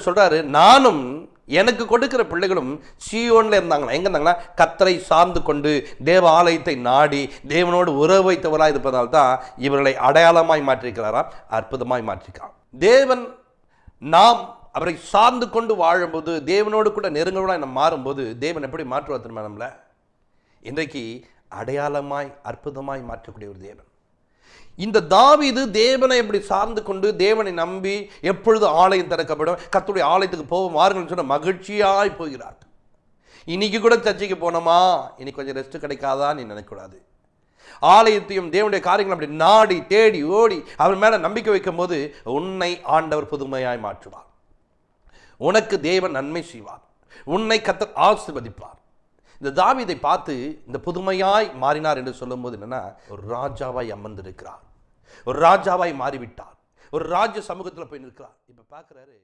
சொல்றாரு, நானும் எனக்கு கொடுக்கிற பிள்ளைகளும் சீயோன்ல இருந்தாங்களா. எங்க இருந்தாங்களா? கர்த்தரை சார்ந்து கொண்டு தேவ ஆலயத்தை நாடி தேவனோடு உறவு வைத்தவராக இருப்பதால் தான் இவர்களை அடையாளமாய் மாற்றிருக்கிறாராம், அற்புதமாய் மாற்றிருக்கிறார். தேவன் நாம் அவரை சார்ந்து கொண்டு வாழும்போது, தேவனோடு கூட நெருங்கலாய் நம்ம மாறும்போது தேவன் எப்படி மாற்றுவார் தெரியுமா? நம்மள இன்றைக்கு அடையாளமாய் அற்புதமாய் மாற்றக்கூடிய ஒரு தேவன். இந்த தாவீது தேவனை எப்படி சார்ந்து கொண்டு தேவனை நம்பி எப்பொழுது ஆலயம் திறக்கப்படும், கர்த்தருடைய ஆலயத்துக்கு போவோம் வாருங்கள் சொன்ன மகிழ்ச்சியாய் போகிறார். இன்னைக்கு கூட சர்ச்சைக்கு போனோமா, இன்னைக்கு கொஞ்சம் ரெஸ்ட் கிடைக்காதா நீ நினைக்கூடாது. ஆலயத்தையும் தேவனுடைய காரியங்கள் அப்படி நாடி தேடி ஓடி அவர் மேல நம்பிக்கை வைக்கும் போது உன்னை ஆண்டவர் புதுமையாய் மாற்றுவார். உனக்கு தேவன் நன்மை செய்வார். உன்னை கர்த்தர் ஆசீர்வதிப்பார். இந்த தாவீதை பார்த்து இந்த புதுமையாய் மாறினார் என்று சொல்லும்போது என்னன்னா, ஒரு ராஜாவாய் அமர்ந்திருக்கிறார், ஒரு ராஜாவாய் மாறிவிட்டார், ஒரு ராஜ்ய சமூகத்தில் போய் நிற்கிறார். இப்ப பார்க்கிறாரு.